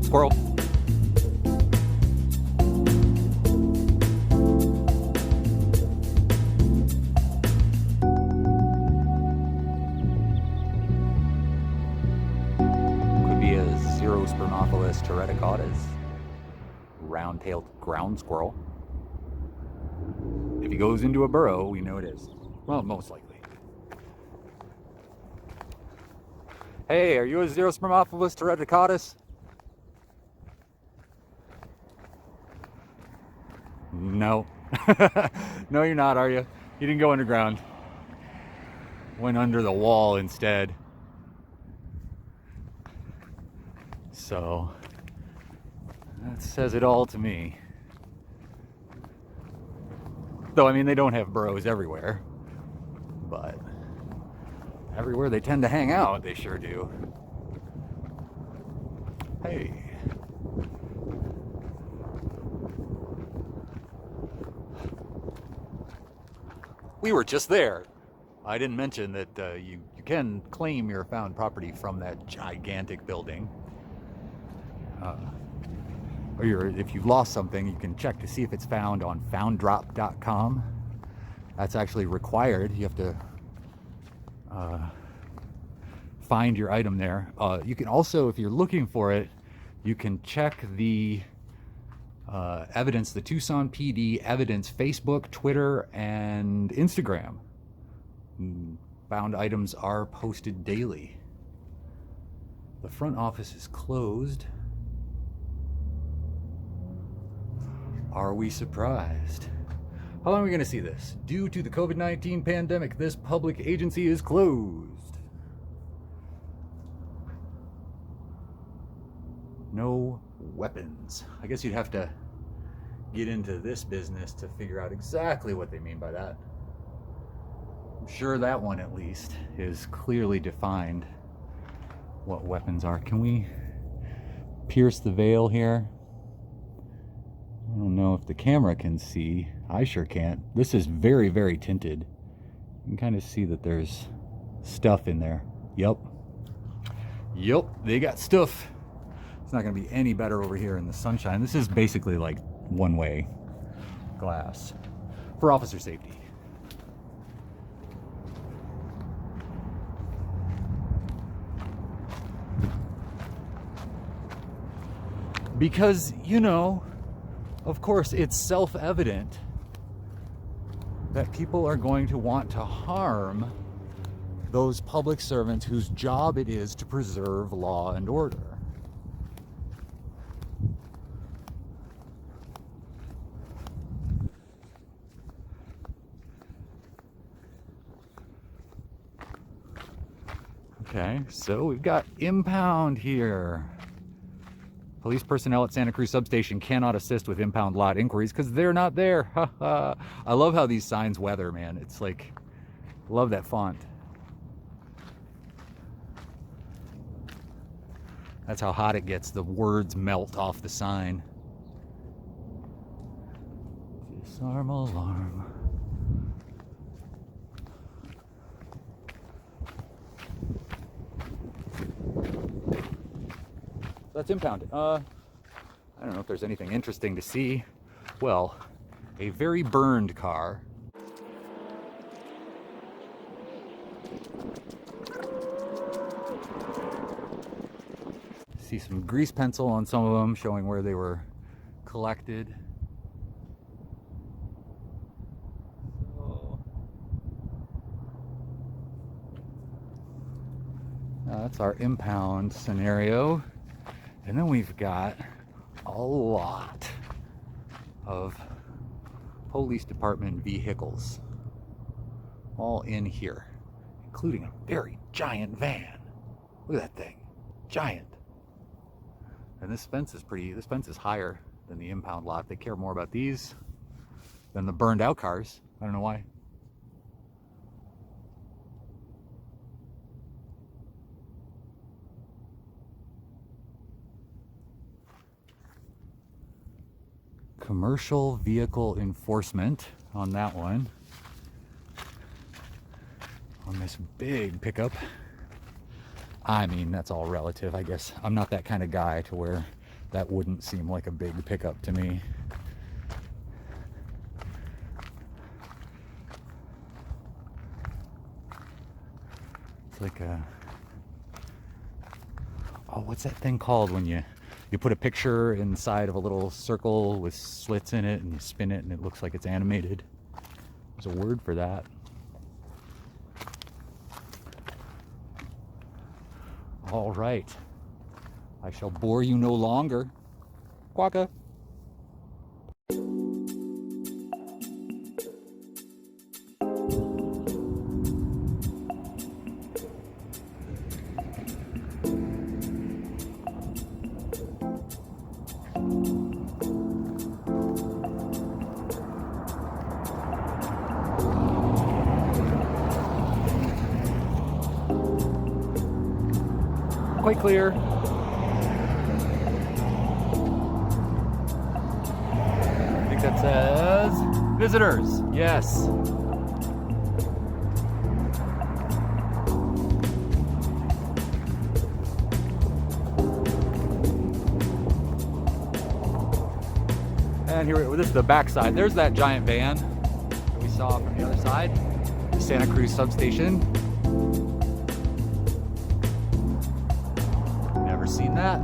squirrel. Could be a Xerospermophilus terraticatus, round-tailed ground squirrel. If he goes into a burrow, we know it is. Well, most likely. Hey, are you a Xerospermophilus terraticatus? No. No, you're not, are you? You didn't go underground. Went under the wall instead. So, that says it all to me. Though, I mean, they don't have burrows everywhere. But everywhere they tend to hang out, they sure do. Hey. We were just there. I didn't mention that you can claim your found property from that gigantic building. Or if you've lost something, you can check to see if it's found on founddrop.com. That's actually required. You have to find your item there. You can also, if you're looking for it, you can check the evidence, the Tucson PD evidence, Facebook, Twitter, and Instagram. Found items are posted daily. The front office is closed. Are we surprised? How long are we going to see this? Due to the COVID-19 pandemic, this public agency is closed. No weapons. I guess you'd have to get into this business to figure out exactly what they mean by that. I'm sure that one at least is clearly defined what weapons are. Can we pierce the veil here? I don't know if the camera can see. I sure can't. This is very, very tinted. You can kind of see that there's stuff in there. Yep, they got stuff. It's not going to be any better over here in the sunshine. This is basically like one-way glass for officer safety. Because, you know, of course, it's self-evident that people are going to want to harm those public servants whose job it is to preserve law and order. Okay, so we've got impound here. Police personnel at Santa Cruz Substation cannot assist with impound lot inquiries because they're not there. I love how these signs weather, man. It's like, love that font. That's how hot it gets. The words melt off the sign. Disarm alarm. That's impounded. I don't know if there's anything interesting to see. Well, a very burned car. See some grease pencil on some of them, showing where they were collected. So, that's our impound scenario. And then we've got a lot of police department vehicles all in here, including a very giant van. Look at that thing, giant. And this fence is higher than the impound lot. They care more about these than the burned out cars. I don't know why. Commercial vehicle enforcement on that one. On this big pickup. I mean, that's all relative, I guess. I'm not that kind of guy to where That wouldn't seem like a big pickup to me. It's like a... Oh, what's that thing called when you put a picture inside of a little circle with slits in it and you spin it and it looks like it's animated? There's a word for that. All right. I shall bore you no longer. Quacka. Quite clear. I think that says visitors. Yes. And here, this is the back side. There's that giant van that we saw from the other side, the Santa Cruz Substation. Never seen that.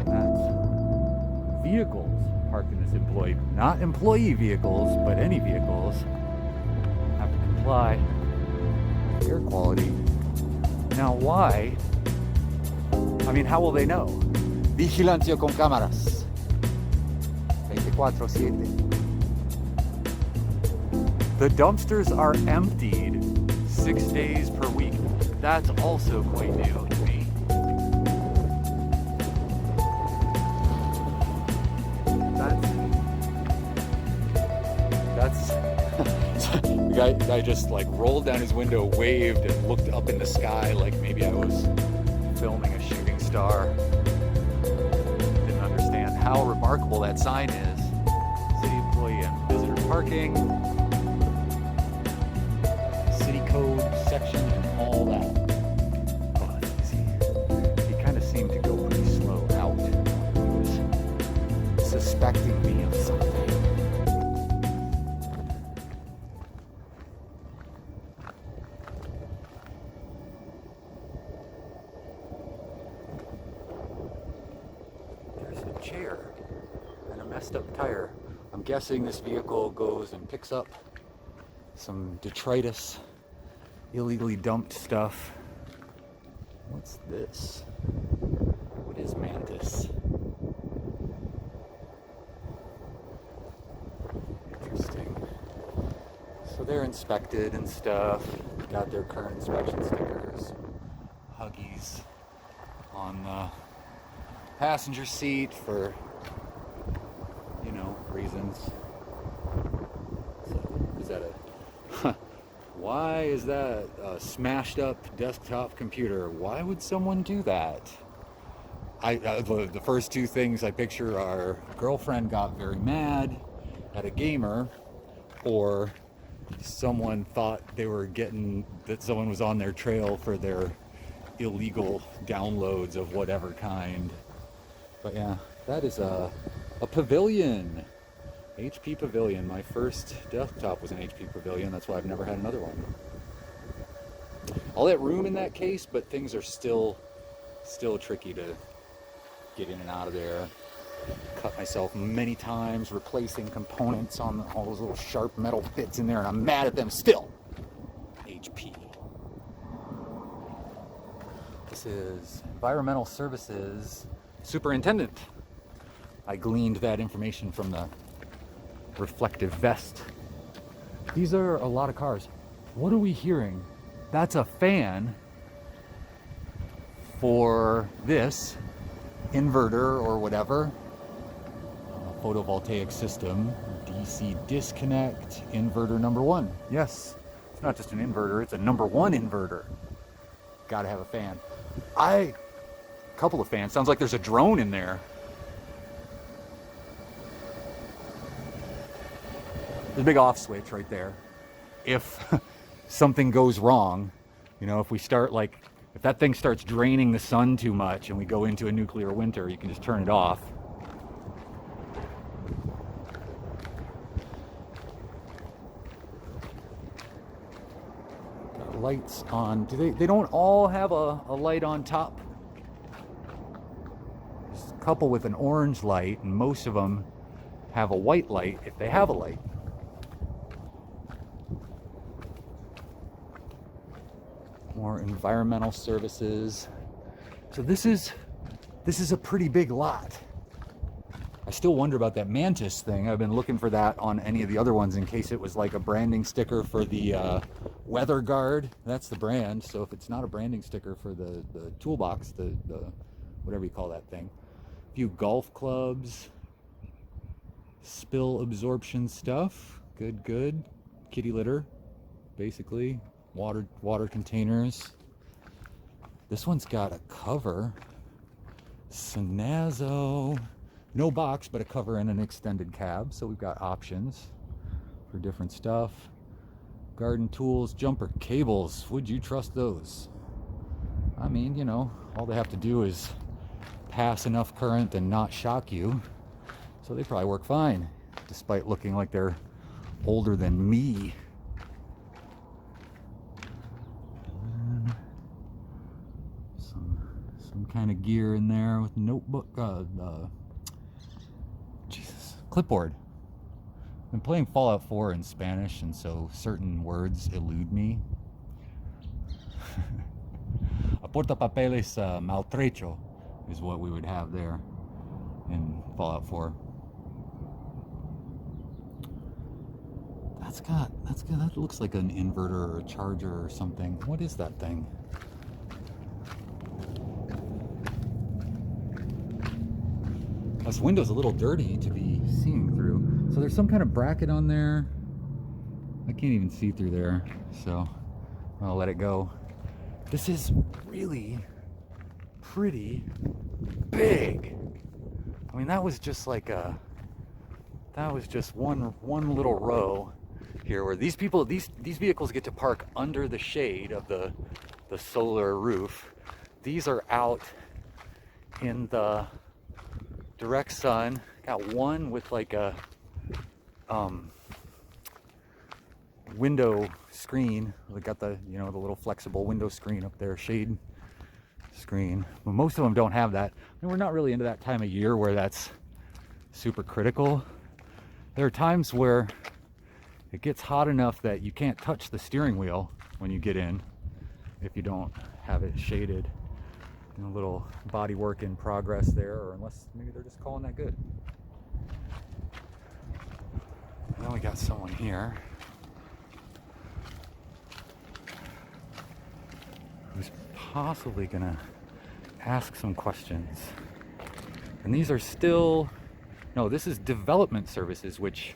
That's vehicles parked in this not employee vehicles, but any vehicles have to comply with air quality. Now why? I mean, how will they know? Vigilancia con cámaras. 24/7. The dumpsters are emptied 6 days per week. That's also quite new to me. That's the guy just like rolled down his window, waved, and looked up in the sky like maybe I was filming a shooting star. Didn't understand how remarkable that sign is. City employee and visitor parking. Code section and all that. Oh, that's easy. He kind of seemed to go pretty slow out. He was suspecting me of something. There's a chair and a messed up tire. I'm guessing this vehicle goes and picks up some detritus, illegally dumped stuff. What's this? What is Mantis? Interesting. So they're inspected and stuff. Got their current inspection stickers. Huggies on the passenger seat for, you know, reasons. So, is that a... Why is that a smashed up desktop computer? Why would someone do that? The first two things I picture are girlfriend got very mad at a gamer, or someone thought that someone was on their trail for their illegal downloads of whatever kind. But yeah, that is a Pavilion. HP Pavilion. My first desktop was an HP Pavilion. That's why I've never had another one. I'll let room in that case, but things are still tricky to get in and out of there. Cut myself many times replacing components on all those little sharp metal bits in there, and I'm mad at them still. HP. This is Environmental Services Superintendent. I gleaned that information from the reflective vest. These are a lot of cars. What are we hearing? That's a fan for this inverter or whatever. Photovoltaic system, DC disconnect, inverter number 1. Yes, it's not just an inverter, it's a number 1 inverter. Gotta have a fan. Couple of fans. Sounds like there's a drone in there. There's a big off switch right there. If something goes wrong, you know, if we start like, if that thing starts draining the sun too much and we go into a nuclear winter, you can just turn it off. Got lights on. They don't all have a light on top. There's a couple with an orange light, and most of them have a white light if they have a light. More environmental services. So this is a pretty big lot. I still wonder about that mantis thing. I've been looking for that on any of the other ones in case it was like a branding sticker for the weather guard. That's the brand. So if it's not a branding sticker for the toolbox, the whatever you call that thing. A few golf clubs, spill absorption stuff. Good. Kitty litter, basically. Water containers. This one's got a cover. Snazzo. No box, but a cover and an extended cab. So we've got options for different stuff. Garden tools, jumper cables. Would you trust those? I mean, you know, all they have to do is pass enough current and not shock you. So they probably work fine, despite looking like they're older than me. Some kind of gear in there with notebook, clipboard. I've been playing Fallout 4 in Spanish, and so certain words elude me. A portapapeles maltrecho is what we would have there in Fallout 4. That looks like an inverter or a charger or something. What is that thing? This window's a little dirty to be seeing through. So there's some kind of bracket on there. I can't even see through there, so I'll let it go. This is really pretty big. I mean, that was just like one little row here where these vehicles get to park under the shade of the solar roof. These are out in the direct sun. Got one with like a window screen. We got the, you know, the little flexible window screen up there, shade screen. But most of them don't have that. I mean, we're not really into that time of year where that's super critical. There are times where it gets hot enough that you can't touch the steering wheel when you get in if you don't have it shaded. A little body work in progress there, or unless maybe they're just calling that good. And then we got someone here who's possibly gonna ask some questions. And these are still, no, this is development services, which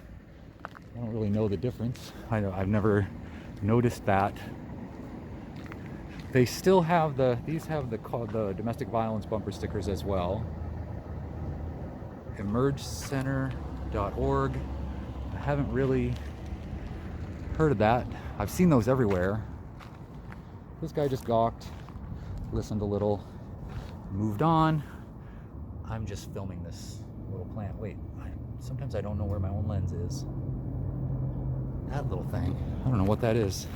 I don't really know the difference. I've never noticed that. They still have these have the domestic violence bumper stickers as well. emergecenter.org. I haven't really heard of that. I've seen those everywhere. This guy just gawked, listened a little, moved on. I'm just filming this little plant. Wait, sometimes I don't know where my own lens is. That little thing, I don't know what that is.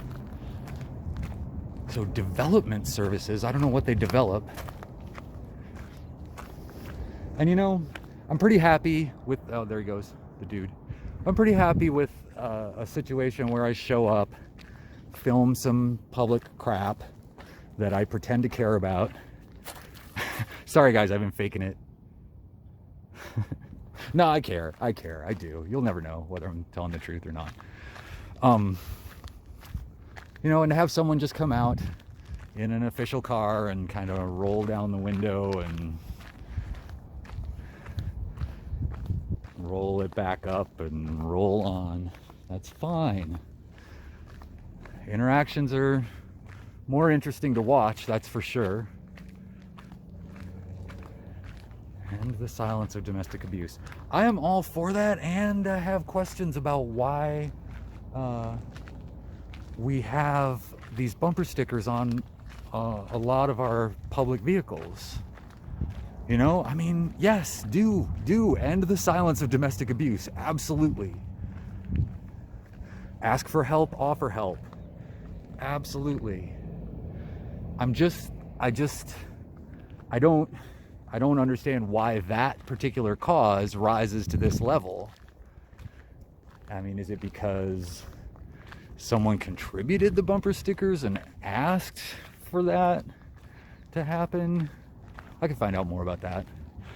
So development services, I don't know what they develop. And you know, I'm pretty happy with, oh, there he goes, the dude. I'm pretty happy with a situation where I show up, film some public crap that I pretend to care about. Sorry guys, I've been faking it. No, I care, I do. You'll never know whether I'm telling the truth or not. You know, and to have someone just come out in an official car and kind of roll down the window and roll it back up and roll on, that's fine. Interactions are more interesting to watch, that's for sure. And the silence of domestic abuse. I am all for that, and I have questions about why we have these bumper stickers on a lot of our public vehicles. You know, I mean, yes, do end the silence of domestic abuse. Absolutely. Ask for help, offer help. Absolutely. I don't understand why that particular cause rises to this level. I mean, is it because someone contributed the bumper stickers and asked for that to happen? I can find out more about that.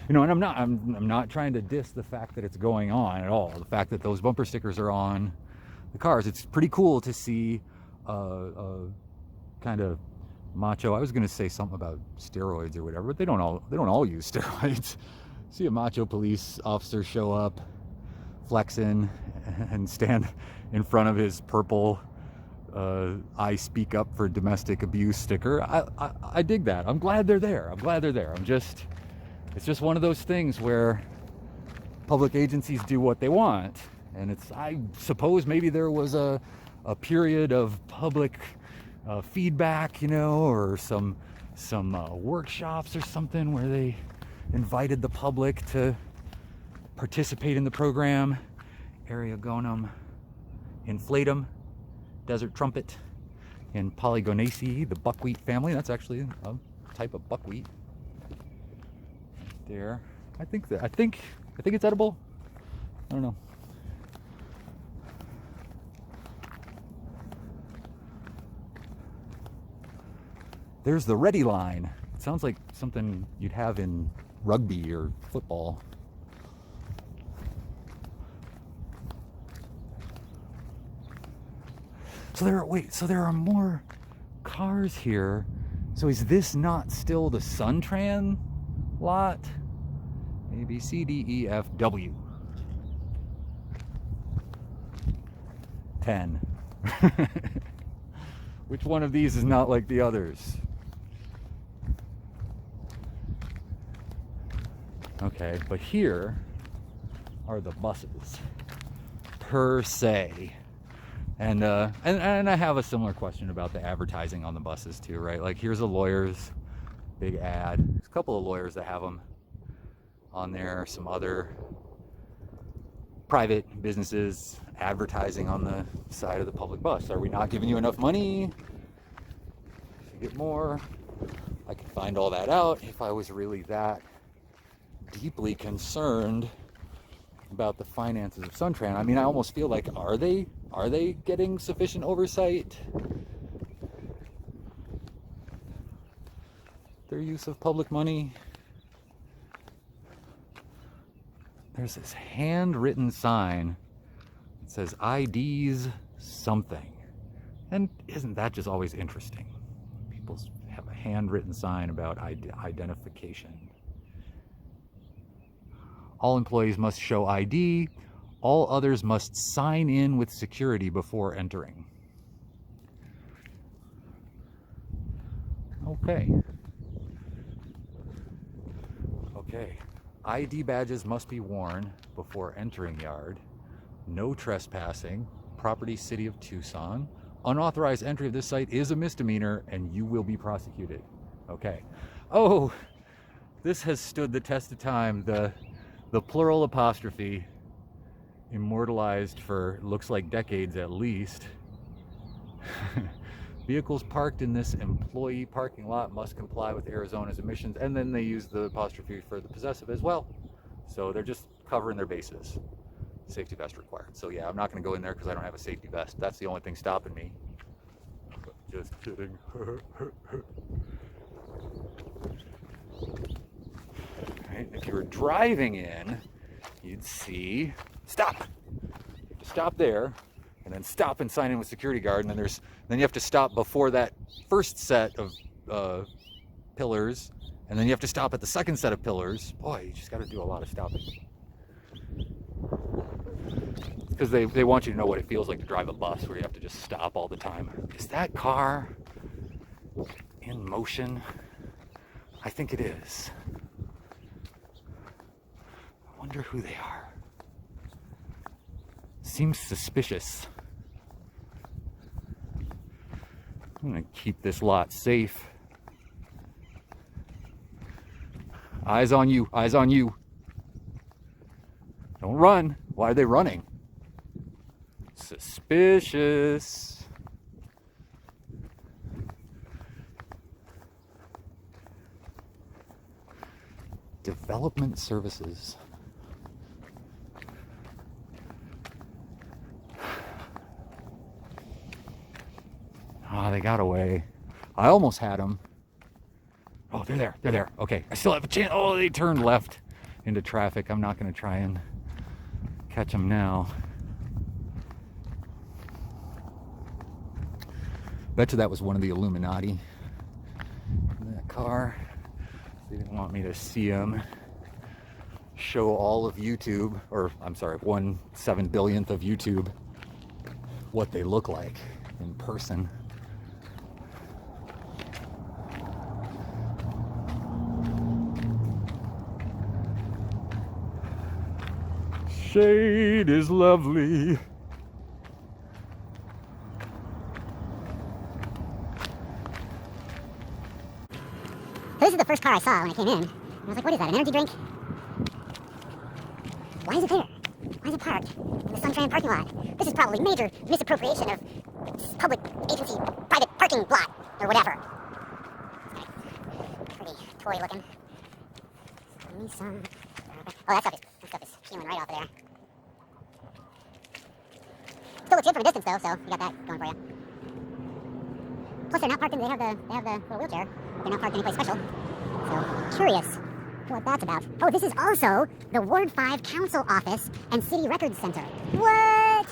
You know, and I'm not trying to diss the fact that it's going on at all. The fact that those bumper stickers are on the cars. It's pretty cool to see kind of macho. I was going to say something about steroids or whatever, but they don't all use steroids. See a macho police officer show up, flexing, and stand in front of his purple I speak up for domestic abuse sticker. I dig that. I'm glad they're there. It's just one of those things where public agencies do what they want. And I suppose maybe there was a period of public feedback, you know, or some workshops or something where they invited the public to participate in the program. Eriogonum inflatum, desert trumpet, and Polygonaceae, the buckwheat family. That's actually a type of buckwheat. There, I think it's edible. I don't know. There's the ready line. It sounds like something you'd have in rugby or football. So there are more cars here. So is this not still the SunTran lot? A, B, C, D, E, F, W. 10. Which one of these is not like the others? Okay, but here are the buses per se. And I have a similar question about the advertising on the buses too, right? Like, here's a lawyer's big ad. There's a couple of lawyers that have them on there. Some other private businesses advertising on the side of the public bus. Are we not giving you enough money? Should get more. I could find all that out if I was really that deeply concerned about the finances of SunTran. I mean, I almost feel like, are they getting sufficient oversight? Their use of public money? There's this handwritten sign that says IDs something. And isn't that just always interesting? People have a handwritten sign about identification. All employees must show ID. All others must sign in with security before entering. Okay. ID badges must be worn before entering yard. No trespassing. Property, City of Tucson. Unauthorized entry of this site is a misdemeanor and you will be prosecuted. Okay. Oh, this has stood the test of time. The plural apostrophe, immortalized for looks like decades at least. Vehicles parked in this employee parking lot must comply with Arizona's emissions, and then they use the apostrophe for the possessive as well. So they're just covering their bases. Safety vest required. So yeah, I'm not going to go in there because I don't have a safety vest. That's the only thing stopping me. Just kidding. Right? If you were driving in, you'd see, stop. You have to stop there, and then stop and sign in with security guard, and then you have to stop before that first set of pillars, and then you have to stop at the second set of pillars. Boy, you just got to do a lot of stopping. Because they want you to know what it feels like to drive a bus where you have to just stop all the time. Is that car in motion? I think it is. I wonder who they are. Seems suspicious. I'm gonna keep this lot safe. Eyes on you, eyes on you. Don't run. Why are they running? Suspicious. Development services. Oh, they got away. I almost had them. Oh, they're there. They're there. Okay, I still have a chance. Oh, they turned left into traffic. I'm not going to try and catch them now. Bet you that was one of the Illuminati in that car. They didn't want me to see them show all of YouTube, or I'm sorry, 1/7 billionth of YouTube, what they look like in person. Shade is lovely. This is the first car I saw when I came in. And I was like, what is that, an energy drink? Why is it there? Why is it parked in the SunTran parking lot? This is probably major misappropriation of public agency private parking lot, or whatever. Pretty toy looking. Oh, that stuff is peeling right off of there. Still looks good from a distance though, so you got that going for you. Plus they're not parked in, they have the little wheelchair. They're not parked anyplace special. So, curious what that's about. Oh, this is also the Ward 5 Council Office and City Records Center. What?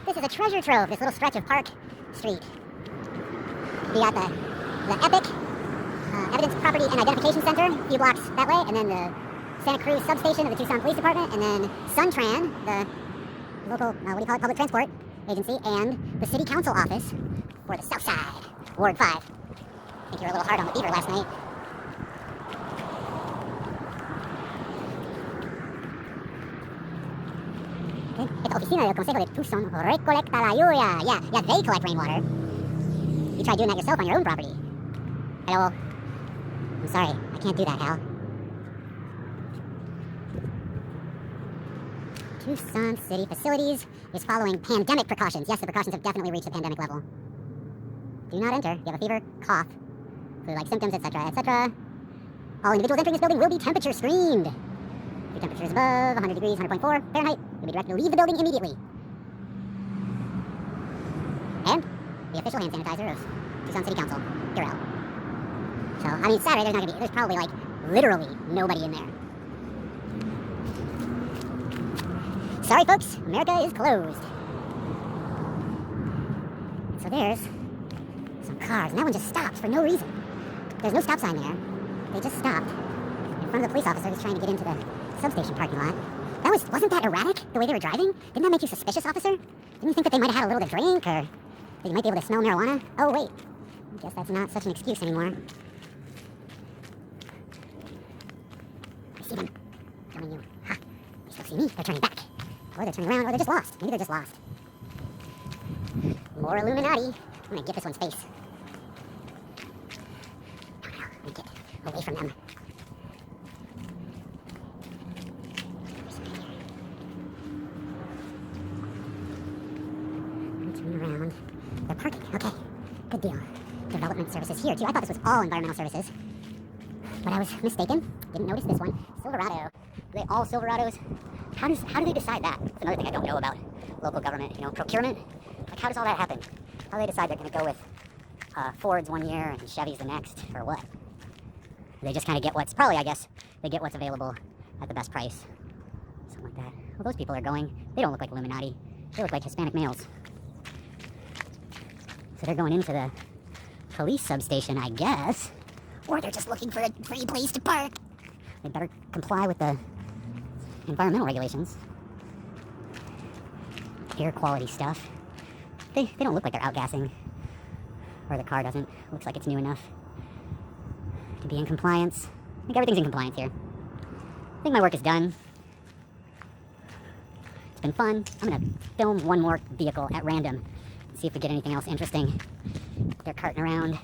This is a treasure trove, this little stretch of Park Street. We got the Epic Evidence Property and Identification Center, a few blocks that way, and then the Santa Cruz Substation of the Tucson Police Department, and then SunTran, the local, public transport agency, and the City Council Office for the South Side, Ward 5. I think you were a little hard on the beaver last night. Esta oficina del Consejo de Tucson recolecta la lluvia. Yeah, they collect rainwater. You try doing that yourself on your own property. Hello. I'm sorry, I can't do that, Hal. Tucson City Facilities is following pandemic precautions. Yes, the precautions have definitely reached the pandemic level. Do not enter. You have a fever, cough, flu-like symptoms, etc., etc. All individuals entering this building will be temperature screened. If your temperature is above 100 degrees, 100.4 Fahrenheit, you'll be directed to leave the building immediately. And the official hand sanitizer of Tucson City Council, Purell. So, I mean, Saturday, there's probably, like, literally nobody in there. Sorry, folks, America is closed. So there's some cars, and that one just stopped for no reason. There's no stop sign there. They just stopped in front of the police officer who's trying to get into the substation parking lot. Wasn't that erratic, the way they were driving? Didn't that make you suspicious, officer? Didn't you think that they might have had a little to drink, or that you might be able to smell marijuana? Oh, wait. I guess that's not such an excuse anymore. I see them. Showing you. Ha! They still see me. They're turning back. Or they're turning around, or they're just lost. Maybe they're just lost. More Illuminati. I'm gonna get this one's face. No, let me get away from them. Turn around. They're parking. Okay. Good deal. Development services here, too. I thought this was all environmental services. But I was mistaken. Didn't notice this one. Silverado. Are they all Silverados? How do they decide that? That's another thing I don't know about local government, procurement. Like, how does all that happen? How do they decide they're going to go with Fords one year and Chevys the next, or what? They just kind of get they get what's available at the best price. Something like that. Well, those people are going, they don't look like Illuminati. They look like Hispanic males. So they're going into the police substation, I guess. Or they're just looking for a free place to park. They better comply with the environmental regulations. Air quality stuff. They don't look like they're outgassing. Or the car doesn't. Looks like it's new enough to be in compliance. I think everything's in compliance here. I think my work is done. It's been fun. I'm gonna film one more vehicle at random See if we get anything else interesting. They're carting around.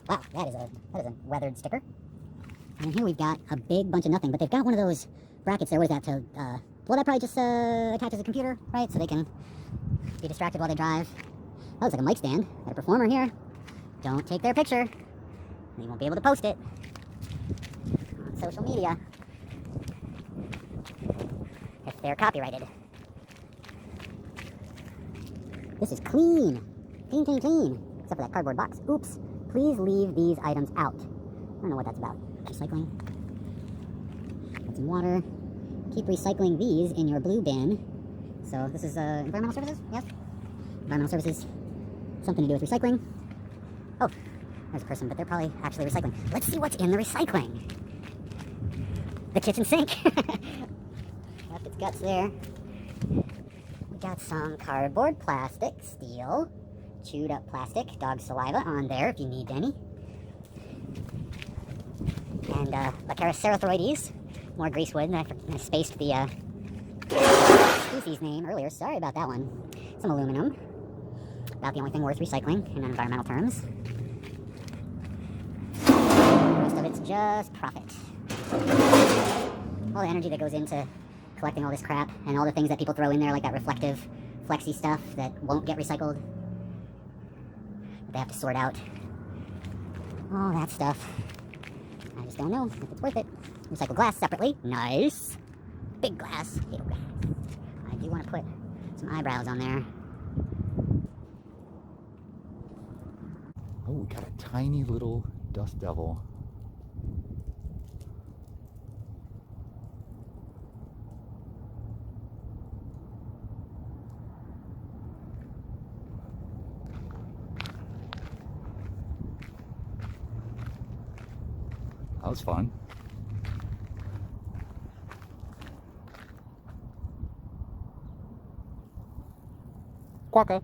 Wow, that is a weathered sticker. And here we've got a big bunch of nothing, but they've got one of those brackets there. What is that? To well, that probably just attaches a computer, right? So they can be distracted while they drive. That looks like a mic stand. Got a performer here. Don't take their picture. You won't be able to post it on social media if they're copyrighted. This is clean. Clean, clean, clean. Except for that cardboard box. Oops. Please leave these items out. I don't know what that's about. Recycling. Got some water. Keep recycling these in your blue bin. So this is environmental services? Yes? Environmental services. Something to do with recycling. Oh, there's a person, but they're probably actually recycling. Let's see what's in the recycling. The kitchen sink. Left its guts there. We got some cardboard, plastic, steel, chewed up plastic, dog saliva on there if you need any. And Bacterocerathoides, more greasewood. I spaced the species name earlier. Sorry about that one. Some aluminum. About the only thing worth recycling in environmental terms. The rest of it's just profit. All the energy that goes into collecting all this crap and all the things that people throw in there, like that reflective, flexy stuff that won't get recycled. That they have to sort out. All that stuff. I just don't know if it's worth it. Recycle glass separately. Nice. Big glass. Little glass. I do want to put some eyebrows on there. Oh, we got a tiny little dust devil. That was fun. Quacka.